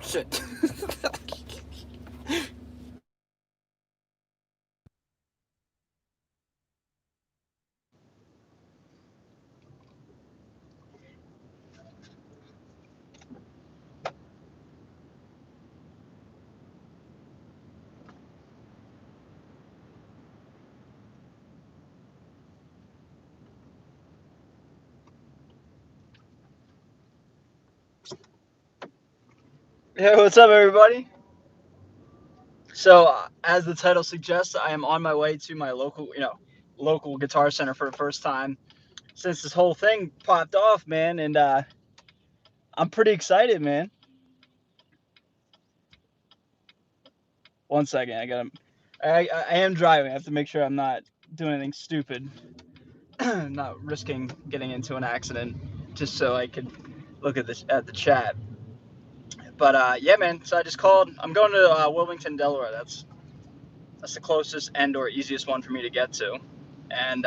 Shit. Hey, what's up, everybody? So, as the title suggests, I am on my way to my local Guitar Center for the first time since this whole thing popped off, man. And I'm pretty excited, man. One second, I am driving. I have to make sure I'm not doing anything stupid, not risking getting into an accident, just so I could look at the chat. But yeah, man. So I just called. I'm going to Wilmington, Delaware. That's the closest and or easiest one for me to get to, and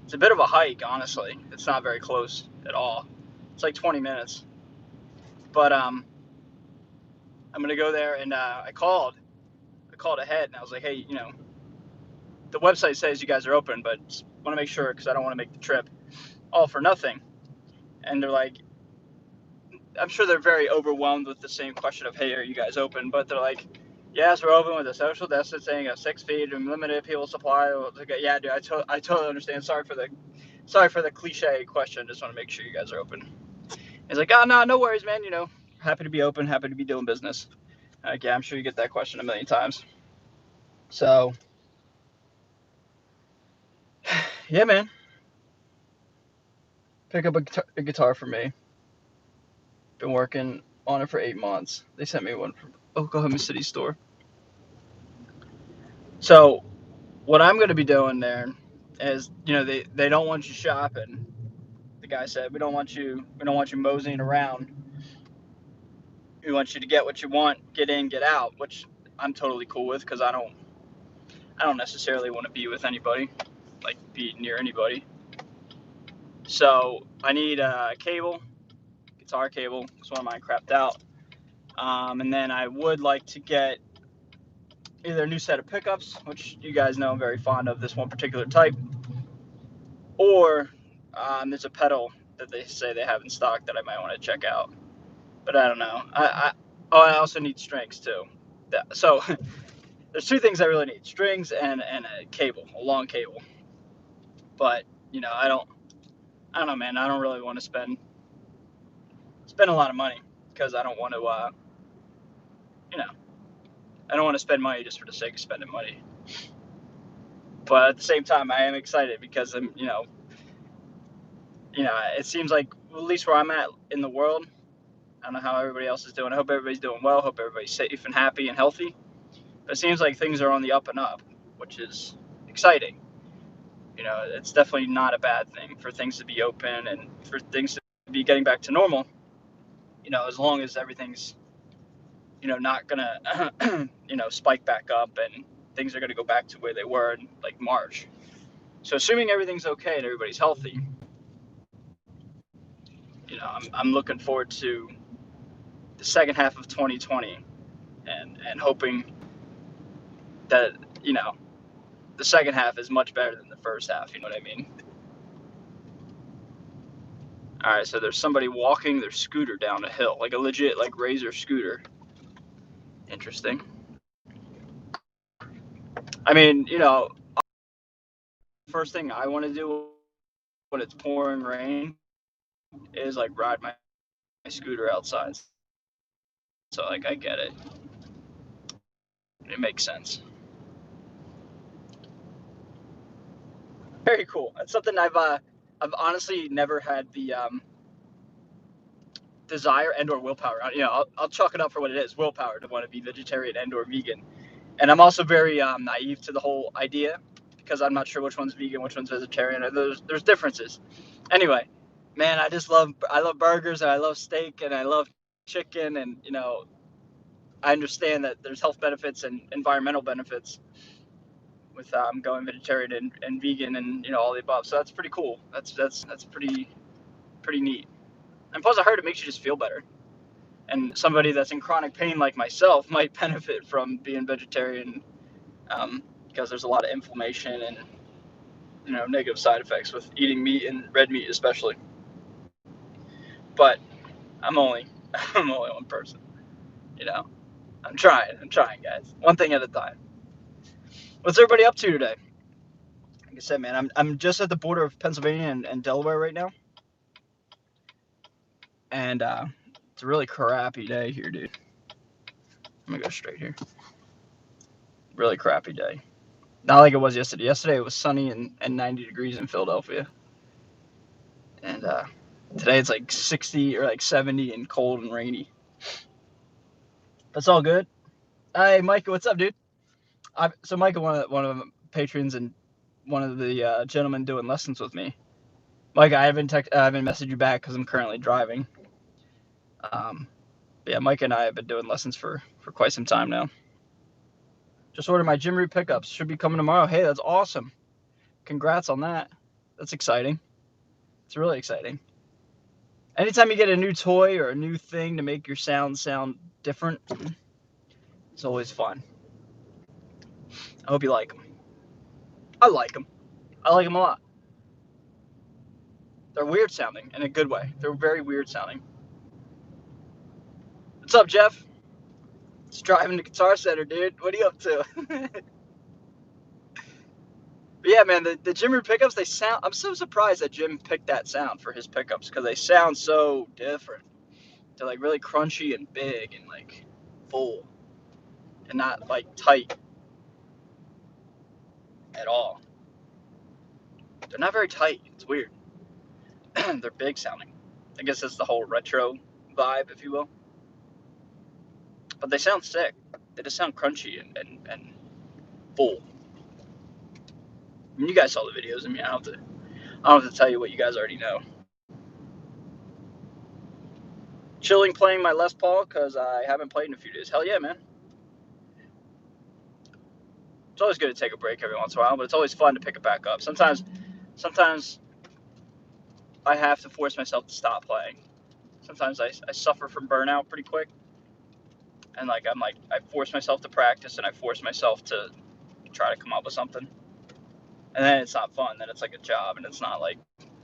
it's a bit of a hike, honestly. It's not very close at all. It's like 20 minutes. But I'm gonna go there, and I called. I called ahead, and I was like, hey, the website says you guys are open, but want to make sure because I don't want to make the trip all for nothing. And they're like, I'm sure they're very overwhelmed with the same question of, hey, are you guys open? But they're like, yes, we're open with a social distancing of 6 feet and limited people supply. Like, yeah, dude, I totally understand. Sorry for the cliche question. Just want to make sure you guys are open. He's like, oh, no, no worries, man. Happy to be open, happy to be doing business. Like, yeah, I'm sure you get that question a million times. So, yeah, man, pick up a guitar for me. Been working on it for 8 months. They sent me one from Oklahoma City store. So, what I'm going to be doing there is, they don't want you shopping. The guy said, we don't want you moseying around. We want you to get what you want, get in, get out, which I'm totally cool with because I don't necessarily want to be with anybody, like be near anybody. So I need a cable, guitar cable, because one of mine crapped out. And then I would like to get either a new set of pickups, which you guys know I'm very fond of this one particular type, or there's a pedal that they say they have in stock that I might want to check out. But I don't know. I also need strings too. So there's two things I really need: strings and a cable, a long cable. But I don't know, man. I don't really want to spend a lot of money because I don't want to, you know, I don't want to spend money just for the sake of spending money. But at the same time, I am excited because it seems like at least where I'm at in the world, I don't know how everybody else is doing. I hope everybody's doing well. Hope everybody's safe and happy and healthy. But it seems like things are on the up and up, which is exciting. It's definitely not a bad thing for things to be open and for things to be getting back to normal. As long as everything's not gonna spike back up and things are gonna go back to where they were in like March. So assuming everything's okay and everybody's healthy, I'm looking forward to the second half of 2020 and hoping that the second half is much better than the first half. You know what I mean? All right, so there's somebody walking their scooter down a hill, like a legit like Razor scooter. Interesting. I mean, first thing I want to do when it's pouring rain is like ride my scooter outside. So like I get it. It makes sense. Very cool. That's something I've honestly never had the desire and or willpower. I'll chalk it up for what it is: willpower to want to be vegetarian and or vegan. And I'm also very naive to the whole idea because I'm not sure which one's vegan, which one's vegetarian. There's differences. Anyway, man, I love burgers and I love steak and I love chicken and I understand that there's health benefits and environmental benefits with going vegetarian and vegan and all the above. So that's pretty cool. That's pretty neat. And plus, I heard it makes you just feel better. And somebody that's in chronic pain like myself might benefit from being vegetarian, because there's a lot of inflammation and negative side effects with eating meat and red meat especially. But I'm only I'm only one person, you know. I'm trying, guys. One thing at a time. What's everybody up to today? Like I said, man, I'm just at the border of Pennsylvania and Delaware right now, and it's a really crappy day here, dude. I'm gonna go straight here. Really crappy day. Not like it was yesterday. Yesterday it was sunny and 90 degrees in Philadelphia, and today it's like 60 or like 70 and cold and rainy. That's all good. Hey, Micah, what's up, dude? So Micah, one of the patrons and one of the gentlemen doing lessons with me. Micah, I haven't messaged you back because I'm currently driving. Yeah, Micah and I have been doing lessons for quite some time now. Just ordered my gym route pickups. Should be coming tomorrow. Hey, that's awesome. Congrats on that. That's exciting. It's really exciting. Anytime you get a new toy or a new thing to make your sound different, it's always fun. I hope you like them. I like them. I like them a lot. They're weird sounding in a good way. They're very weird sounding. What's up, Jeff? Just driving to Guitar Center, dude. What are you up to? But yeah, man, the Jim Root pickups, they sound. I'm so surprised that Jim picked that sound for his pickups because they sound so different. They're like really crunchy and big and like full and not like tight at all. They're not very tight. It's weird. They're big sounding. I guess it's the whole retro vibe, if you will. But they sound sick. They just sound crunchy and full. I mean, you guys saw the videos. I mean, I don't have to tell you what you guys already know. Chilling playing my Les Paul because I haven't played in a few days. Hell yeah, man. It's always good to take a break every once in a while, but it's always fun to pick it back up. Sometimes I have to force myself to stop playing. Sometimes I suffer from burnout pretty quick. And I force myself to practice and I force myself to try to come up with something. And then it's not fun. Then it's like a job and it's not like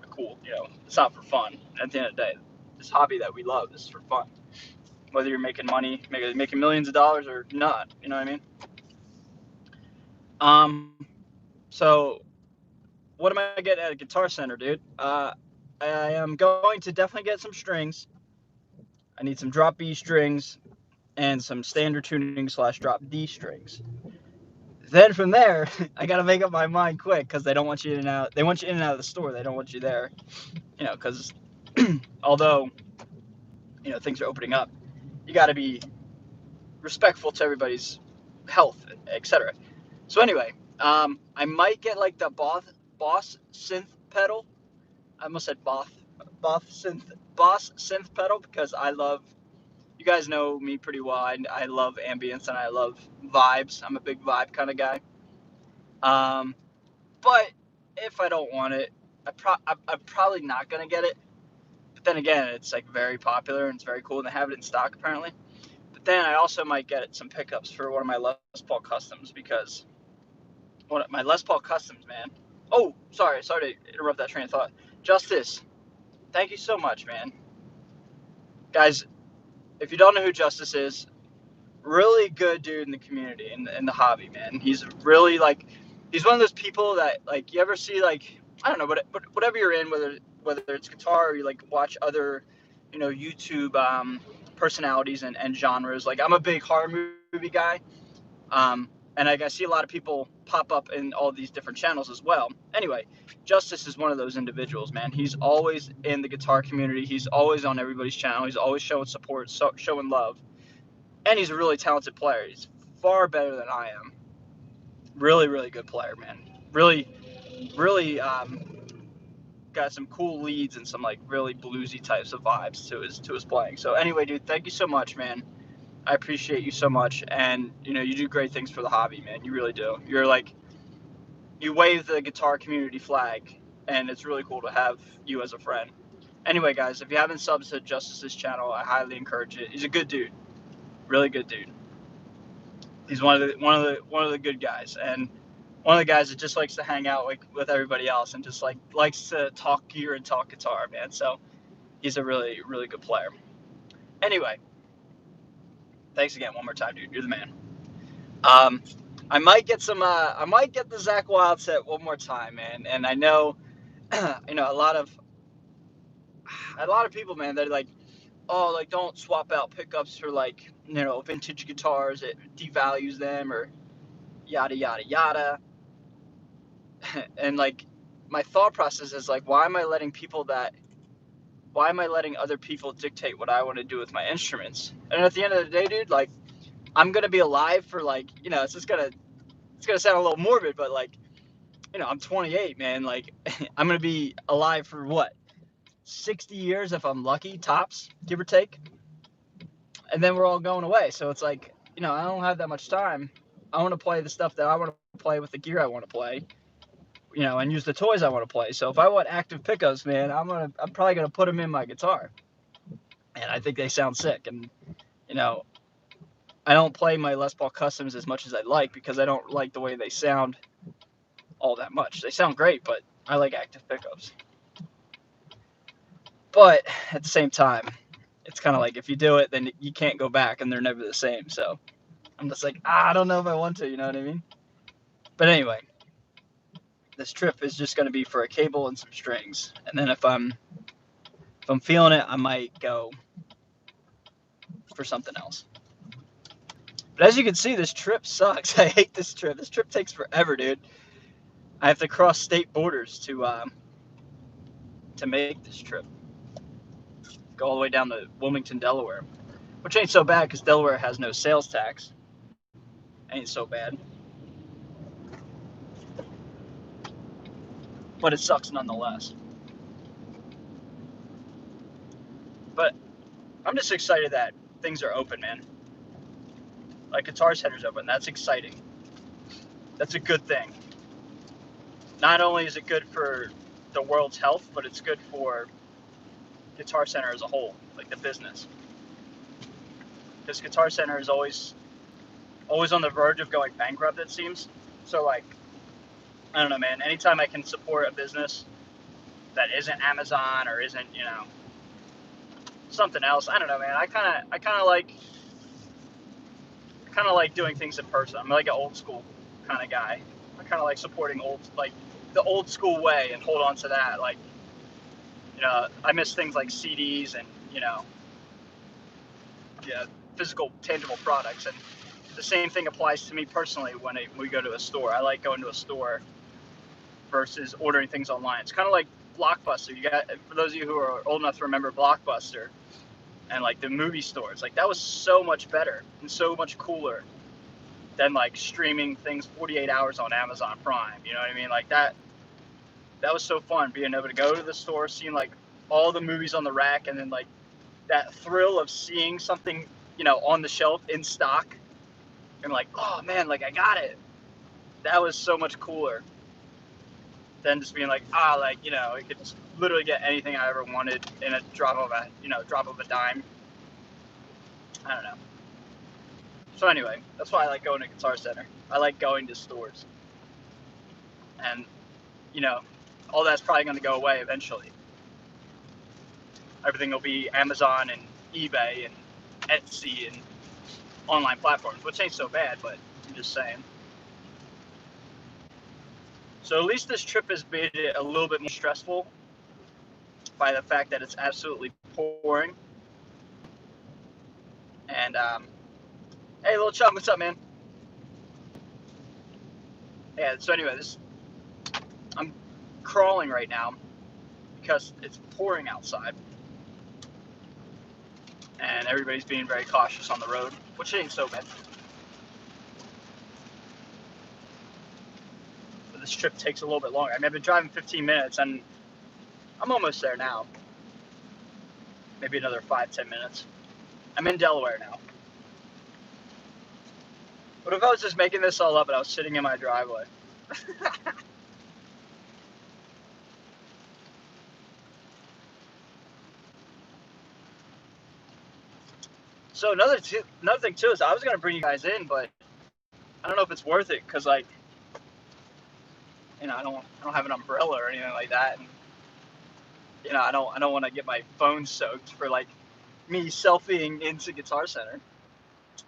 cool, it's not for fun. And at the end of the day, this hobby that we love, this is for fun. Whether you're making money, making millions of dollars or not, you know what I mean? So what am I getting at a Guitar Center, dude? I am going to definitely get some strings. I need some drop B strings and some standard tuning / drop D strings. Then from there, I gotta make up my mind quick because they don't want you in and out. They want you in and out of the store. They don't want you there, because although things are opening up, you got to be respectful to everybody's health, etc. So anyway, I might get like the Boss synth pedal. I almost said Boss synth pedal because I love. You guys know me pretty well. I love ambience and I love vibes. I'm a big vibe kind of guy. But if I don't want it, I'm probably not gonna get it. But then again, it's like very popular and it's very cool, and they have it in stock apparently. But then I also might get some pickups for one of my Les Paul Customs because my Les Paul Customs, man. Oh, sorry to interrupt that train of thought. Justice, thank you so much, man. Guys, if you don't know who Justice is, really good dude in the community, in the hobby, man. He's really he's one of those people that you ever see I don't know, but whatever you're in, whether it's guitar or you watch other, YouTube personalities and genres. Like I'm a big horror movie guy, and I see a lot of people pop up in all these different channels as well. Anyway, Justice is one of those individuals, man. He's always in the guitar community. He's always on everybody's channel. He's always showing support, showing love. And he's a really talented player. He's far better than I am. Really, really good player, man. Really, really got some cool leads and some really bluesy types of vibes to his playing. So anyway, dude, thank you so much, man. I appreciate you so much, and you do great things for the hobby, man. You really do. You're you wave the guitar community flag, and it's really cool to have you as a friend. Anyway, guys, if you haven't subbed to Justice's channel, I highly encourage it. He's a good dude, really good dude. He's one of the good guys, and one of the guys that just likes to hang out like with everybody else and just like likes to talk gear and talk guitar, man. So he's a really good player. Anyway, thanks again one more time, dude. You're the man. I might get the Zakk Wylde set one more time, man. And I know, you know, a lot of people, man, they're like, oh, like don't swap out pickups for like, you know, vintage guitars. It devalues them or yada yada yada. And like, my thought process is like, why am I letting other people dictate what I want to do with my instruments? And at the end of the day, dude, like, I'm gonna be alive for like, you know, it's gonna sound a little morbid, but like, you know, I'm 28, man. Like, I'm gonna be alive for what, 60 years if I'm lucky, tops, give or take. And then we're all going away. So it's like, you know, I don't have that much time. I want to play the stuff that I want to play with the gear I want to play, you know, and use the toys I want to play. So if I want active pickups, man, I'm probably gonna put them in my guitar, and I think they sound sick. And you know, I don't play my Les Paul Customs as much as I'd like because I don't like the way they sound all that much. They sound great, but I like active pickups. But at the same time, it's kind of like if you do it, then you can't go back, and they're never the same. So I'm just like, I don't know if I want to, you know what I mean? But anyway, this trip is just going to be for a cable and some strings, and then if I'm feeling it, I might go for something else. But as you can see, this trip sucks. I hate this trip. This trip takes forever, dude. I have to cross state borders to make this trip. Go all the way down to Wilmington, Delaware, which ain't so bad because Delaware has no sales tax. Ain't so bad. But it sucks nonetheless. But I'm just excited that things are open, man. Like Guitar Center's open. That's exciting. That's a good thing. Not only is it good for the world's health, but it's good for Guitar Center as a whole, like the business. Because Guitar Center is always on the verge of going bankrupt, it seems. So like, I don't know, man. Anytime I can support a business that isn't Amazon or isn't, you know, something else, I don't know, man. I kind of like doing things in person. I'm like an old school kind of guy. I kind of like supporting the old school way and hold on to that. Like, you know, I miss things like CDs and, you know, yeah, physical, tangible products. And the same thing applies to me personally when we go to a store. I like going to a store versus ordering things online. It's kind of like Blockbuster. You got, for those of you who are old enough to remember Blockbuster and like the movie stores, like that was so much better and so much cooler than like streaming things 48 hours on Amazon Prime. You know what I mean? Like that was so fun being able to go to the store, seeing like all the movies on the rack, and then like that thrill of seeing something, you know, on the shelf in stock, and like, oh man, like I got it. That was so much cooler than just being like, like, you know, I could literally get anything I ever wanted in a drop of a dime. I don't know. So anyway, that's why I like going to Guitar Center. I like going to stores. And, you know, all that's probably going to go away eventually. Everything will be Amazon and eBay and Etsy and online platforms, which ain't so bad, but I'm just saying. So at least this trip has made it a little bit more stressful by the fact that it's absolutely pouring. And, hey, little chum, what's up, man? Yeah, so anyway, I'm crawling right now because it's pouring outside. And everybody's being very cautious on the road, which ain't so bad. But this trip takes a little bit longer. I mean, I've been driving 15 minutes, and I'm almost there now. Maybe another 5-10 minutes. I'm in Delaware now. What if I was just making this all up and I was sitting in my driveway? So another thing too is I was gonna bring you guys in, but I don't know if it's worth it because like, I don't have an umbrella or anything like that, and I don't want to get my phone soaked for like me selfieing into Guitar Center.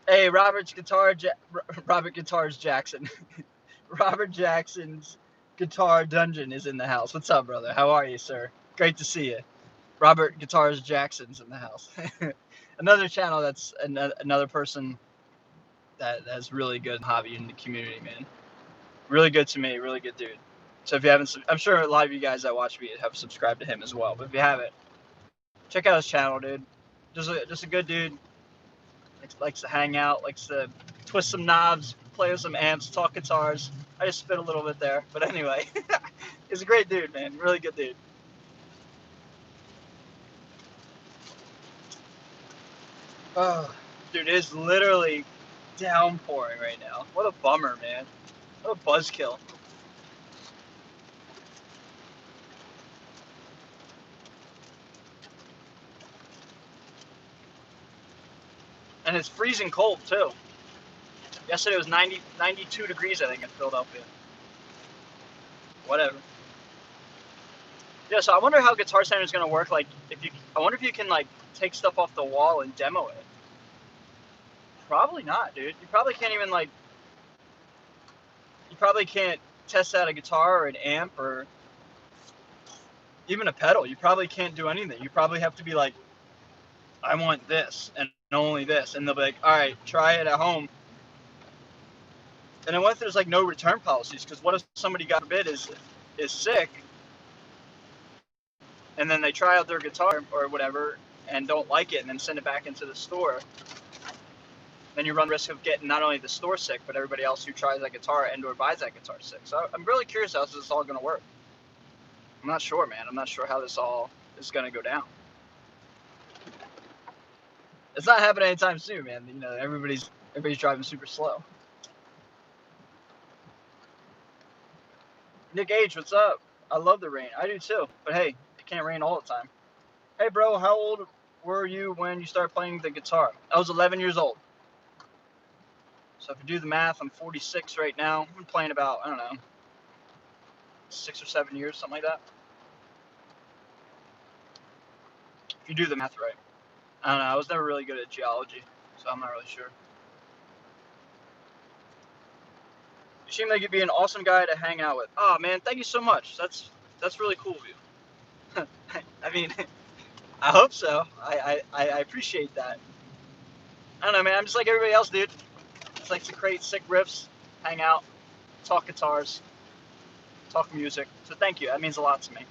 Hey, Robert Guitars Jackson. Robert Jackson's Guitar Dungeon is in the house. What's up, brother? How are you, sir? Great to see you. Robert Guitars Jackson's in the house. Another channel that's another person that has really good hobby in the community, man. Really good to me, really good dude. So if you haven't, I'm sure a lot of you guys that watch me have subscribed to him as well. But if you haven't, check out his channel, dude. Just a good dude. Likes to hang out, likes to twist some knobs, play with some amps, talk guitars. I just spit a little bit there, but anyway, he's a great dude, man. Really good dude. Oh, dude, it is literally downpouring right now. What a bummer, man. What a buzzkill. And it's freezing cold, too. Yesterday it was 92 degrees, I think, in Philadelphia. Whatever. Yeah, so I wonder how Guitar Center is going to work. Like, I wonder if you can, like, take stuff off the wall and demo it. Probably not, dude. You probably can't even, like, you probably can't test out a guitar or an amp or even a pedal. You probably can't do anything. You probably have to be like, I want this and only this. And they'll be like, all right, try it at home. And then what if there's like no return policies? Because what if somebody, God forbid, is sick and then they try out their guitar or whatever and don't like it and then send it back into the store? Then you run the risk of getting not only the store sick, but everybody else who tries that guitar and or buys that guitar sick. So I'm really curious how this is all going to work. I'm not sure, man. I'm not sure how this all is going to go down. It's not happening anytime soon, man. Everybody's driving super slow. Nick H, what's up? I love the rain. I do too. But hey, it can't rain all the time. Hey, bro, how old were you when you started playing the guitar? I was 11 years old. So if you do the math, I'm 46 right now. I'm playing about, I don't know, 6 or 7 years, something like that. If you do the math right. I don't know. I was never really good at geology, so I'm not really sure. You seem like you'd be an awesome guy to hang out with. Oh, man, thank you so much. That's really cool of you. I mean, I hope so. I appreciate that. I don't know, man. I'm just like everybody else, dude. Just like to create sick riffs, hang out, talk guitars, talk music. So thank you. That means a lot to me.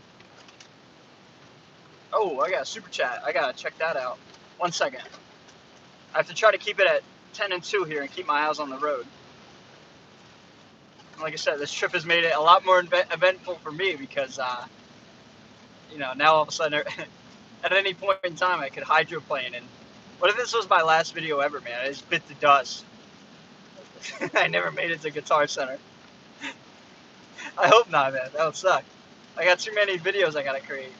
Oh, I got a super chat. I gotta check that out. 1 second. I have to try to keep it at 10 and 2 here and keep my eyes on the road. Like I said, this trip has made it a lot more eventful for me because, now all of a sudden, at any point in time, I could hydroplane. And what if this was my last video ever, man? I just bit the dust. I never made it to Guitar Center. I hope not, man. That would suck. I got too many videos I gotta create.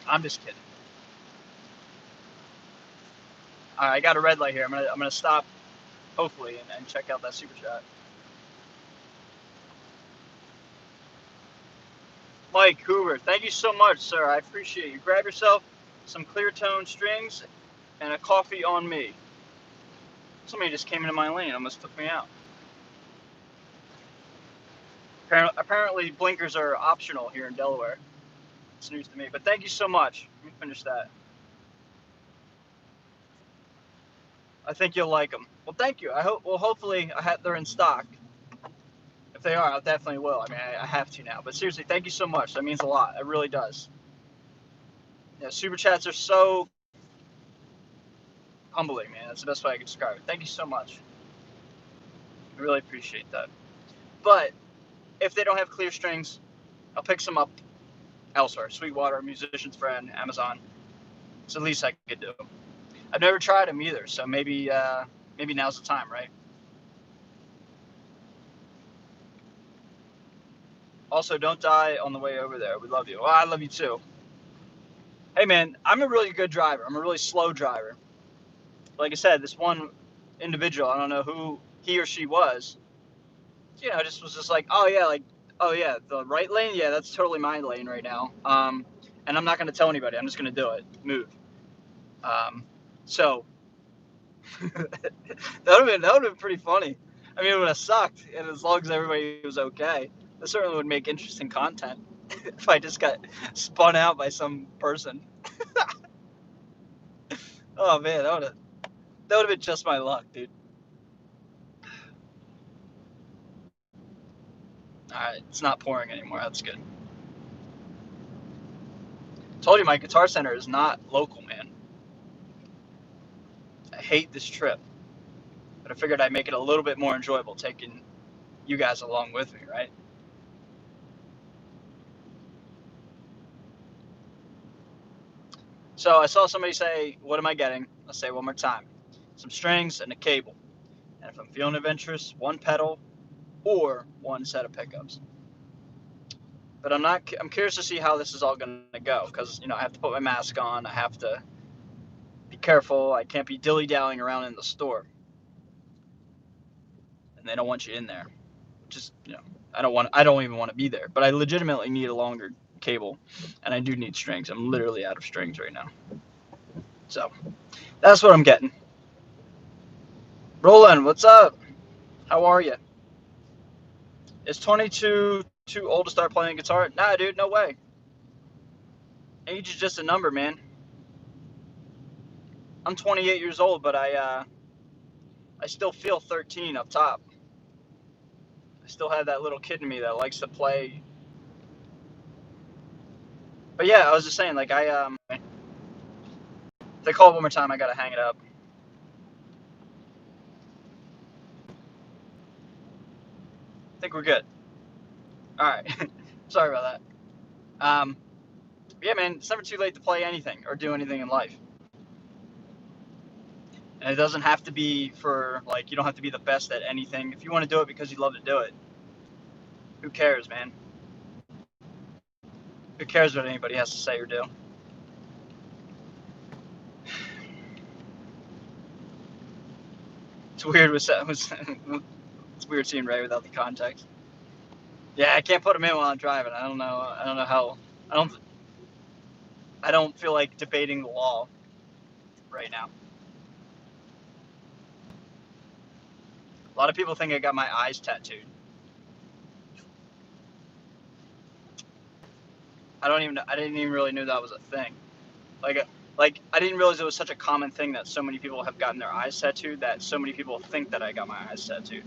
I'm just kidding. All right, I got a red light here. I'm gonna stop, hopefully, and check out that super chat. Mike Hoover, thank you so much, sir. I appreciate you. Grab yourself some clear tone strings and a coffee on me. Somebody just came into my lane, almost took me out. Apparently blinkers are optional here in Delaware. It's news to me, but thank you so much. Let me finish that. I think you'll like them. Well, thank you. Hopefully they're in stock. If they are, I definitely will. I mean, I have to now. But seriously, thank you so much. That means a lot. It really does. Yeah, super chats are so humbling, man. That's the best way I can describe it. Thank you so much. I really appreciate that. But if they don't have clear strings, I'll pick some up elsewhere. Sweetwater, Musician's Friend, Amazon. It's the least I could do. I've never tried them either, so maybe now's the time, right? Also, don't die on the way over there. We love you. Well, I love you too. Hey, Hey, man, I'm a really good driver. I'm a really slow driver. Like I said, this one individual, I don't know who he or she was, just was just like, oh yeah, the right lane, yeah, that's totally my lane right now. And I'm not gonna tell anybody. I'm just gonna do it. Move. So that would have been pretty funny. I mean, it would have sucked, and as long as everybody was okay, that certainly would make interesting content. If I just got spun out by some person. Oh man, that would have been just my luck, dude. All right, it's not pouring anymore. That's good. Told you my Guitar Center is not local, man. I hate this trip, but I figured I'd make it a little bit more enjoyable taking you guys along with me, right? So I saw somebody say, "What am I getting?" I'll say it one more time: some strings and a cable. And if I'm feeling adventurous, one pedal or one set of pickups. But I'm not. I'm curious to see how this is all going to go because I have to put my mask on. I have to be careful. I can't be dilly dallying around in the store, and they don't want you in there. Just I don't want. I don't even want to be there. But I legitimately need a longer cable, and I do need strings. I'm literally out of strings right now. So that's what I'm getting. Roland, what's up? How are you? Is 22 too old to start playing guitar? Nah, dude, no way. Age is just a number, man. I'm 28 years old, but I still feel 13 up top. I still have that little kid in me that likes to play. But yeah, I was just saying, like if they call it one more time, I gotta hang it up. I think we're good. All right. Sorry about that. Yeah, man, it's never too late to play anything or do anything in life. And it doesn't have to be for like you don't have to be the best at anything. If you want to do it because you love to do it, who cares, man? Who cares what anybody has to say or do? It's weird with it's weird seeing Ray without the context. Yeah, I can't put him in while I'm driving. I don't know. I don't know how. I don't. I don't feel like debating the law right now. A lot of people think I got my eyes tattooed. I don't even. I didn't even really know that was a thing. Like, like I didn't realize it was such a common thing that so many people have gotten their eyes tattooed. That so many people think that I got my eyes tattooed.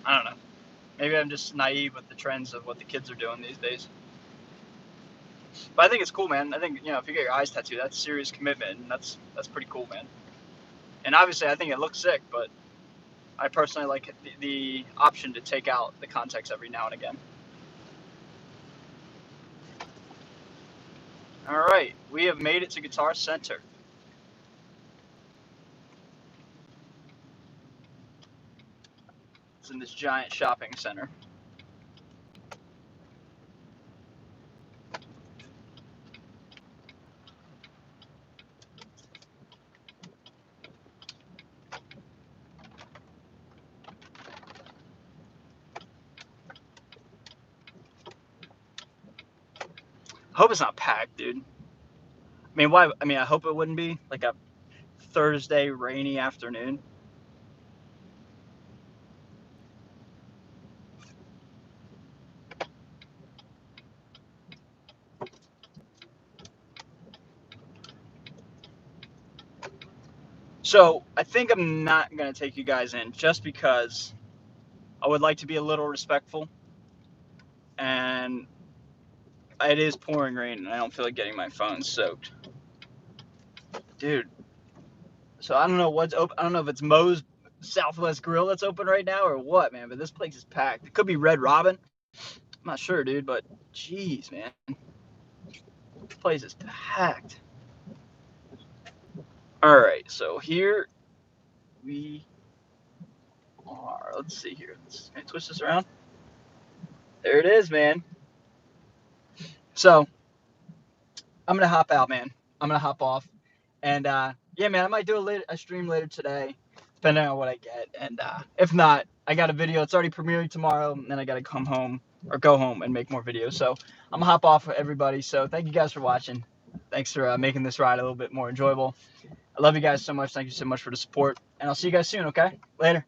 I don't know. Maybe I'm just naive with the trends of what the kids are doing these days. But I think it's cool, man. I think if you get your eyes tattooed, that's serious commitment, and that's pretty cool, man. And obviously, I think it looks sick, but I personally like the option to take out the context every now and again. All right, we have made it to Guitar Center. It's in this giant shopping center. I hope it's not packed, dude. I mean, why? I mean, I hope it wouldn't be like a Thursday rainy afternoon. So I think I'm not gonna take you guys in just because I would like to be a little respectful, and it is pouring rain, and I don't feel like getting my phone soaked, dude. So I don't know what's open. I don't know if it's Moe's Southwest Grill that's open right now or what, man. But this place is packed. It could be Red Robin. I'm not sure, dude. But jeez, man, this place is packed. All right, so here we are. Let's see here. Can I twist this around? There it is, man. So I'm gonna hop out, man. I'm gonna hop off, and yeah, man, I might do a stream later today, depending on what I get. And if not, I got a video. It's already premiering tomorrow, and then I gotta come home or go home and make more videos. So I'm gonna hop off for everybody. So thank you guys for watching. Thanks for making this ride a little bit more enjoyable. I love you guys so much. Thank you so much for the support, and I'll see you guys soon. Okay, later.